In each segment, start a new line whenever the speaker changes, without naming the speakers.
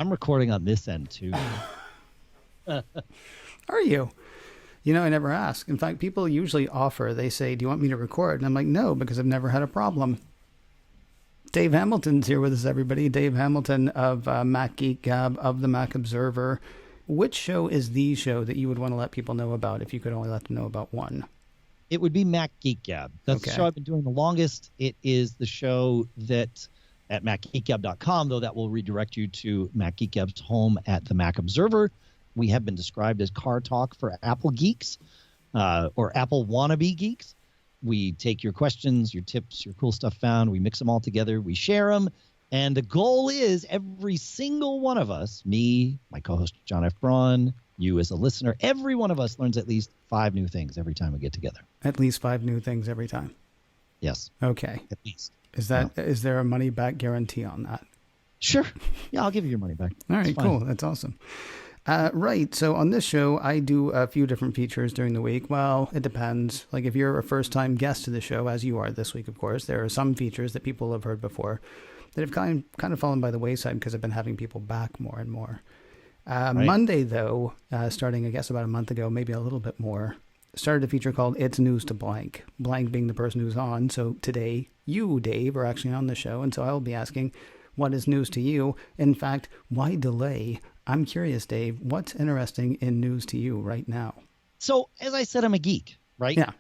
I'm recording on this end too.
Are you? You know, I never ask. In fact, people usually offer, they say, do you want me to record? And I'm like, no, because I've never had a problem. Dave Hamilton's here with us, everybody. Dave Hamilton of Mac Geek Gab, of the Mac Observer. Which show is the show that you would want to let people know about if you could only let them know about one?
It would be Mac Geek Gab. That's the show I've been doing the longest. It is the show that at macgeekgab.com, though that will redirect you to Mac Geek Gab's home at the Mac Observer. We have been described as car talk for Apple geeks or Apple wannabe geeks. We take your questions, your tips, your cool stuff found. We mix them all together. We share them. And the goal is every single one of us, me, my co-host John F. Braun, you as a listener, every one of us learns at least 5 new things every time we get together.
At least 5 new things every time?
Yes.
Okay.
At least.
Is there a money back guarantee on that?
Sure. Yeah, I'll give you your money back.
All right, cool. That's awesome. Right. So on this show, I do a few different features during the week. Well, it depends. Like if you're a first-time guest to the show, as you are this week, of course, there are some features that people have heard before that have kind of fallen by the wayside because I've been having people back more and more. Right. Monday, though, starting, I guess, about a month ago, maybe a little bit more, started a feature called It's News to Blank. Blank being the person who's on. So today, you, Dave, are actually on the show. And so I will be asking, what is news to you? In fact, why delay? I'm curious, Dave, what's interesting in news to you right now?
So, as I said, I'm a geek, right?
Yeah.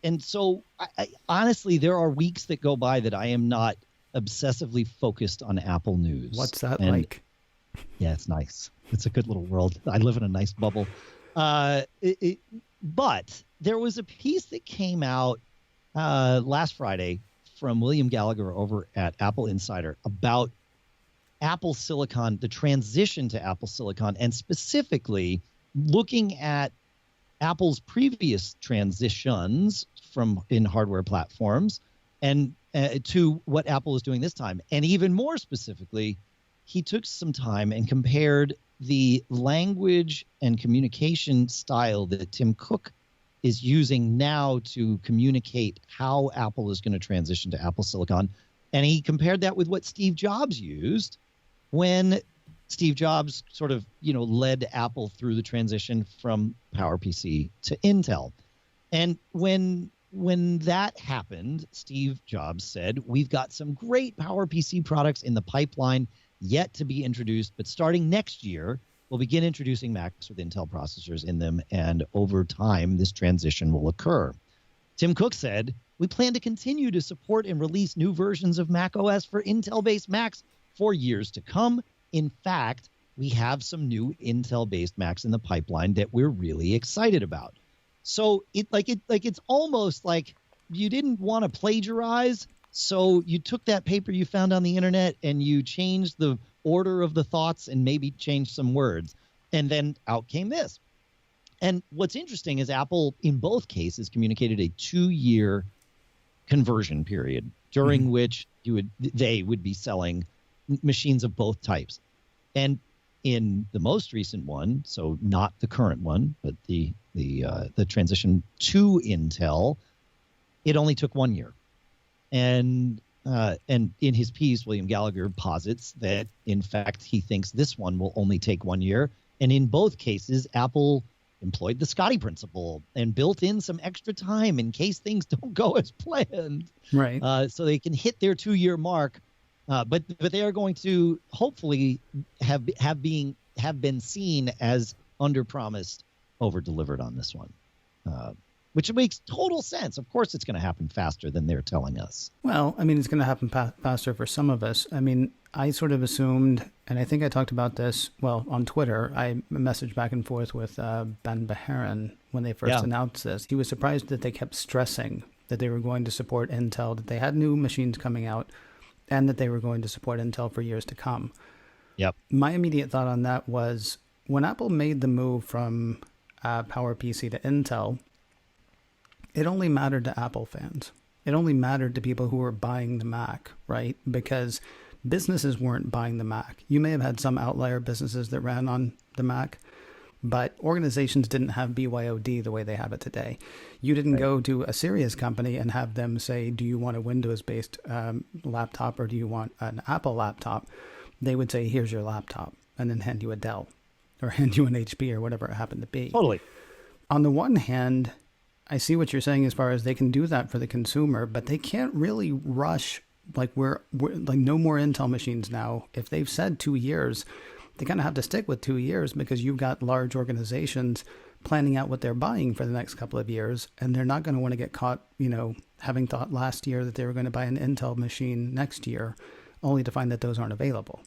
And so, I honestly, there are weeks that go by that I am not obsessively focused on Apple news.
What's that like?
Yeah, it's nice. It's a good little world. I live in a nice bubble. But there was a piece that came out last Friday from William Gallagher over at Apple Insider about Apple Silicon, the transition to Apple Silicon, and specifically looking at Apple's previous transitions in hardware platforms and to what Apple is doing this time. And even more specifically, he took some time and compared the language and communication style that Tim Cook is using now to communicate how Apple is going to transition to Apple Silicon. And he compared that with what Steve Jobs used when Steve Jobs sort of, led Apple through the transition from PowerPC to Intel. And when that happened, Steve Jobs said, we've got some great PowerPC products in the pipeline yet to be introduced, but starting next year, we'll begin introducing Macs with Intel processors in them, and over time, this transition will occur. Tim Cook said, we plan to continue to support and release new versions of Mac OS for Intel-based Macs for years to come. In fact, we have some new Intel-based Macs in the pipeline that we're really excited about. So it's almost like you didn't want to plagiarize, so you took that paper you found on the internet and you changed the order of the thoughts and maybe changed some words, and then out came this. And what's interesting is Apple, in both cases, communicated a 2-year conversion period during which they would be selling machines of both types. And in the most recent one, so not the current one, but the transition to Intel, it only took 1 year. And in his piece, William Gallagher posits that, in fact, he thinks this one will only take 1 year. And in both cases, Apple employed the Scotty principle and built in some extra time in case things don't go as planned.
Right.
So they can hit their 2-year mark. But they are going to hopefully have been seen as under-promised, over-delivered on this one, which makes total sense. Of course, it's going to happen faster than they're telling us.
Well, I mean, it's going to happen faster for some of us. I mean, I sort of assumed, and I think I talked about this, on Twitter. I messaged back and forth with Ben Beharan when they first announced this. He was surprised that they kept stressing that they were going to support Intel, that they had new machines coming out, and that they were going to support Intel for years to come.
Yep.
My immediate thought on that was when Apple made the move from PowerPC to Intel, it only mattered to Apple fans. It only mattered to people who were buying the Mac, right? Because businesses weren't buying the Mac. You may have had some outlier businesses that ran on the Mac, but organizations didn't have BYOD the way they have it today. You didn't go to a serious company and have them say, do you want a Windows-based laptop or do you want an Apple laptop? they would say, here's your laptop, and then hand you a Dell or hand you an HP or whatever it happened to be.
Totally.
On the one hand, I see what you're saying as far as they can do that for the consumer, but they can't really rush. Like we're like no more Intel machines now. If they've said 2 years, they kind of have to stick with 2 years because you've got large organizations planning out what they're buying for the next couple of years. And they're not going to want to get caught, having thought last year that they were going to buy an Intel machine next year, only to find that those aren't available.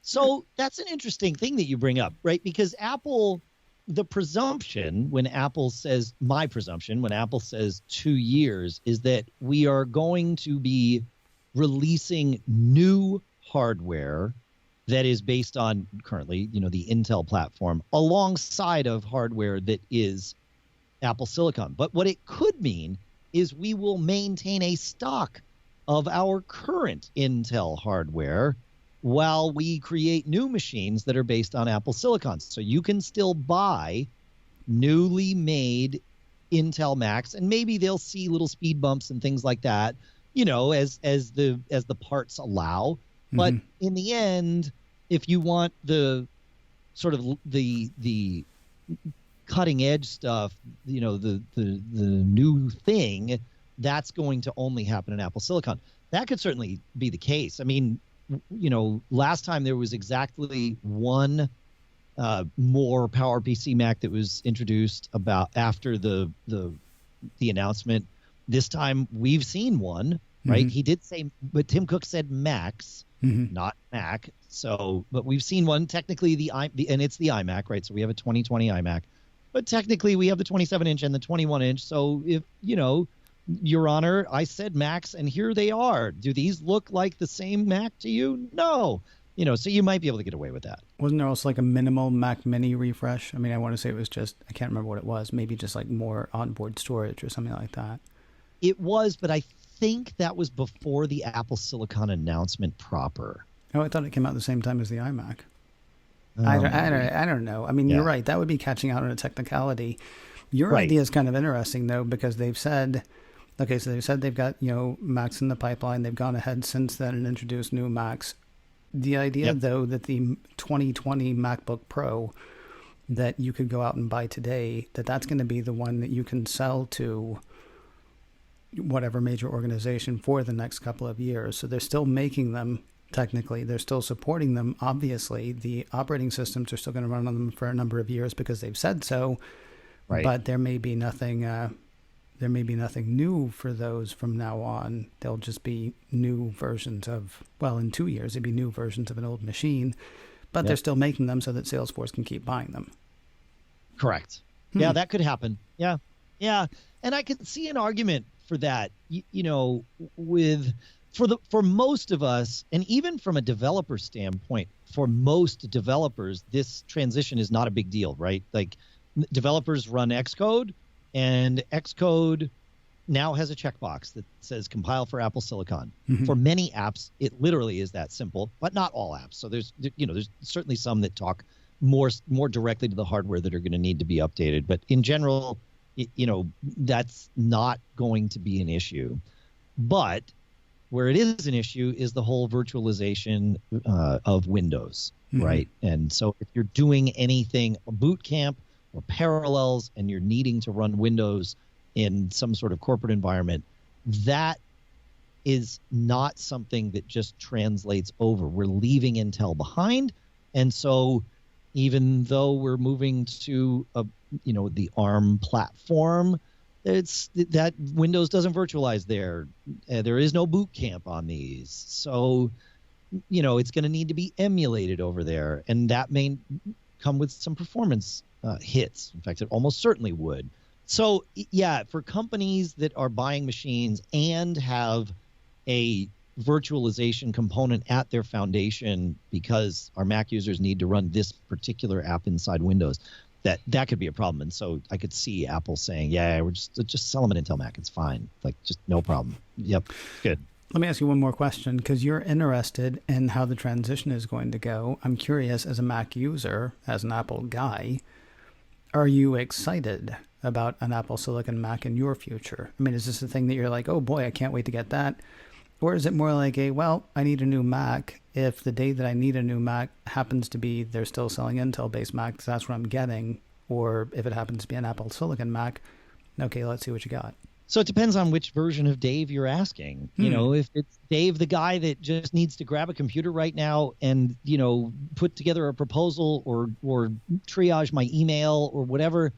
So that's an interesting thing that you bring up, right? Because Apple, the presumption when Apple says 2 years is that we are going to be releasing new hardware that is based on currently, the Intel platform alongside of hardware that is Apple Silicon. But what it could mean is we will maintain a stock of our current Intel hardware while we create new machines that are based on Apple Silicon. So you can still buy newly made Intel Macs, and maybe they'll see little speed bumps and things like that, as the parts allow. But in the end, if you want the sort of the cutting edge stuff, the new thing, that's going to only happen in Apple Silicon. That could certainly be the case. I mean, last time there was exactly one more PowerPC Mac that was introduced about after the announcement. This time we've seen one, right? He did say, but Tim Cook said Macs, not Mac. So, but we've seen one. Technically, and it's the iMac, right? So we have a 2020 iMac, but technically we have the 27-inch and the 21-inch. So if Your Honor, I said Macs, and here they are. Do these look like the same Mac to you? No. So you might be able to get away with that.
Wasn't there also like a minimal Mac Mini refresh? I mean, I want to say it was just, I can't remember what it was. Maybe just like more onboard storage or something like that.
It was, but I think that was before the Apple Silicon announcement proper.
Oh, I thought it came out at the same time as the iMac. I don't know. I mean, You're right. That would be catching out on a technicality. Your idea is kind of interesting, though, because they've said, okay, so they've said they've got, Macs in the pipeline. They've gone ahead since then and introduced new Macs. The idea, though, that the 2020 MacBook Pro that you could go out and buy today, that's going to be the one that you can sell to whatever major organization for the next couple of years. So they're still making them. Technically, they're still supporting them. Obviously, the operating systems are still going to run on them for a number of years because they've said so. Right. But there may be nothing. There may be nothing new for those from now on. They'll just be new versions of. Well, in 2 years, it'd be new versions of an old machine, but they're still making them so that Salesforce can keep buying them.
Correct. Yeah, that could happen. Yeah, and I could see an argument for that. For most of us, and even from a developer standpoint, for most developers, this transition is not a big deal, right? Like developers run Xcode, and Xcode now has a checkbox that says compile for Apple Silicon. For many apps, it literally is that simple, but not all apps. So there's certainly some that talk more directly to the hardware that are going to need to be updated. But in general, that's not going to be an issue. But where it is an issue is the whole virtualization of Windows, right? And so if you're doing anything, a boot camp or parallels, and you're needing to run Windows in some sort of corporate environment, that is not something that just translates over. We're leaving Intel behind. And so even though we're moving to the ARM platform, it's that Windows doesn't virtualize there. There is no boot camp on these. So, it's going to need to be emulated over there. And that may come with some performance hits. In fact, it almost certainly would. So, yeah, for companies that are buying machines and have a virtualization component at their foundation because our Mac users need to run this particular app inside Windows, that could be a problem. And so I could see Apple saying, yeah, we're just sell them an Intel Mac. It's fine. Like, just no problem. Yep. Good.
Let me ask you one more question, because you're interested in how the transition is going to go. I'm curious, as a Mac user, as an Apple guy, are you excited about an Apple Silicon Mac in your future? I mean, is this a thing that you're like, oh boy, I can't wait to get that? Or is it more like well, I need a new Mac, if the day that I need a new Mac happens to be they're still selling Intel-based Macs, that's what I'm getting. Or if it happens to be an Apple Silicon Mac, okay, let's see what you got.
So it depends on which version of Dave you're asking. You know, if it's Dave, the guy that just needs to grab a computer right now and, you know, put together a proposal or triage my email or whatever,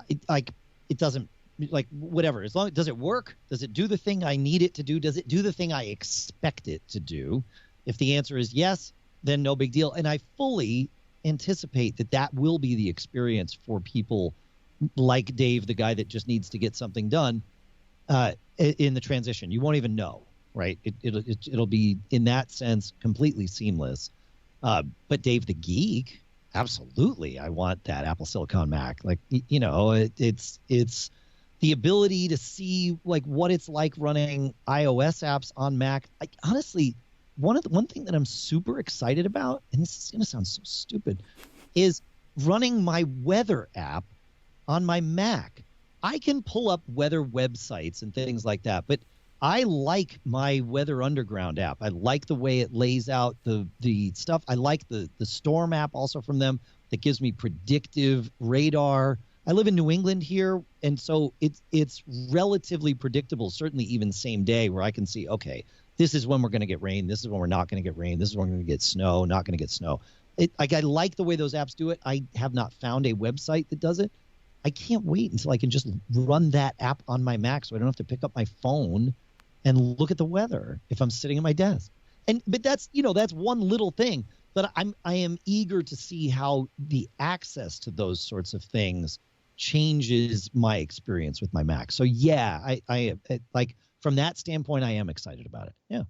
it doesn't, like, whatever. As long as, does it work? Does it do the thing I need it to do? Does it do the thing I expect it to do? If the answer is yes, then no big deal. And I fully anticipate that will be the experience for people like Dave, the guy that just needs to get something done. In the transition, you won't even know, right? It'll be, in that sense, completely seamless. But Dave the Geek, absolutely, I want that Apple Silicon Mac. Like, you know, it's the ability to see like what it's like running iOS apps on Mac. Like, honestly, one thing that I'm super excited about, and this is going to sound so stupid, is running my weather app on my Mac. I can pull up weather websites and things like that, but I like my Weather Underground app. I like the way it lays out the stuff. I like the Storm app also from them that gives me predictive radar. I live in New England here, and so it's relatively predictable, certainly even same day, where I can see, okay, this is when we're going to get rain. This is when we're not going to get rain. This is when we're going to get snow, not going to get snow. I like the way those apps do it. I have not found a website that does it. I can't wait until I can just run that app on my Mac so I don't have to pick up my phone and look at the weather if I'm sitting at my desk. But that's, you know, that's one little thing. But I am eager to see how the access to those sorts of things changes my experience with my Mac. So yeah, I like, from that standpoint, I am excited about it. Yeah.